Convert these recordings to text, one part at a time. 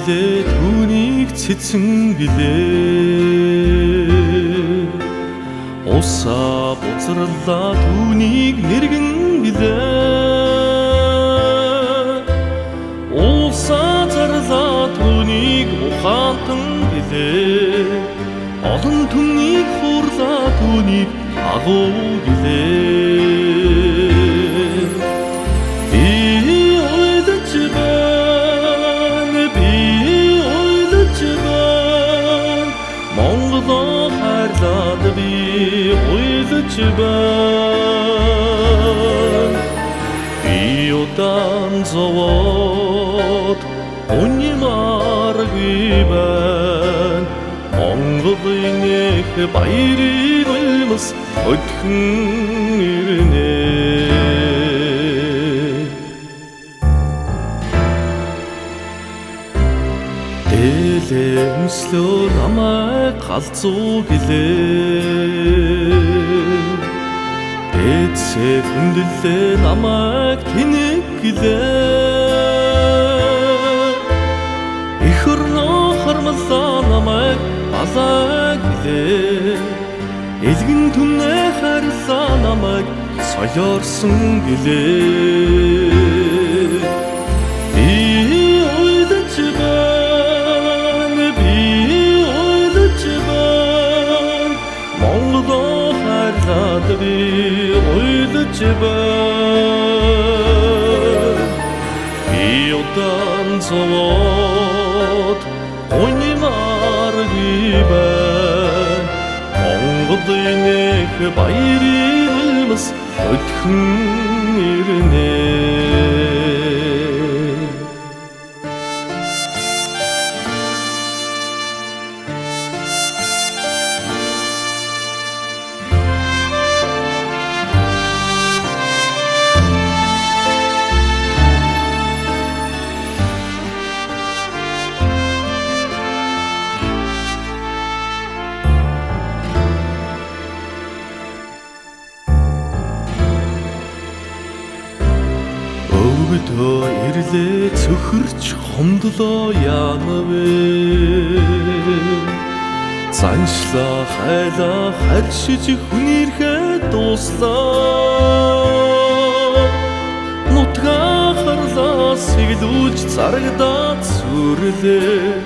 ирлээ түүнийг цэцэн билээ. Усаа буцраллаа түүнийг нэргэн билээ. Усаа зарлаа түүнийг ухаантан билээ. Олон түмнийг хурлаа түүнийг агуу билээ. Монголоо хайрлаад би уйлж байна. Би удаан зовоод уньмааргүй байна. Монголын эх баярын улмас өдхөн ирнэ. Дээлээ өмслөө намайг галзуу гэлээ. Эцээ хүндлээ намайг тэнэг гэлээ. Эх орноо хармаллаа намайг балаа гэлээ. Элгэн түмнээ хайрлаа намайг соёорсон гэлээ. Монголоо хайрлаад би уйлж байна. Би удаан зовоод уньмааргүй байна. Монголын эх баярын улмас өдхөн ирнэ. Өвдөө ирлээ цөхөрч хомдлоо яана вэ? Заншлаа хайлаа харшиж хүнийрхээ дууслаа. Нутгаа харлаа сэглүүлж зарагдаад сүрлээ.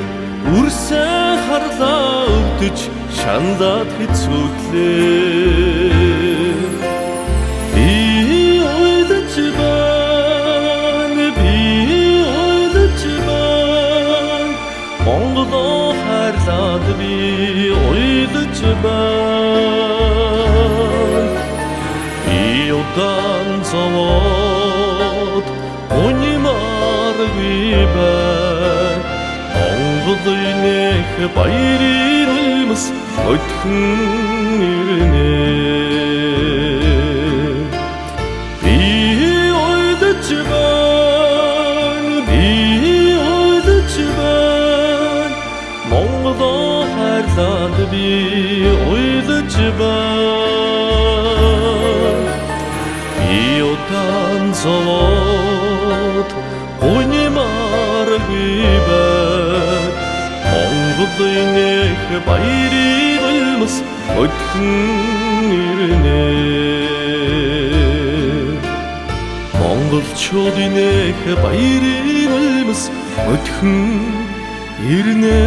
Үрсээ харлаа өвдөж шандаад хэцүүглээ. Монголоо хайрлаад би уйлж байна. Би удаан зовоод уньмааргүй байна. Монголын эх баярын улмас өдхөн ирнэ. Би уйлж байна. Би уйлж байна. Монголоо хайрлаад би уйлж байна. Би удаан зовоод уньмааргүй байна. Монголын эх баярын улмас өдхөн ирнэ. Монголчуудын эх баярын улмас өдхөн ирнэ.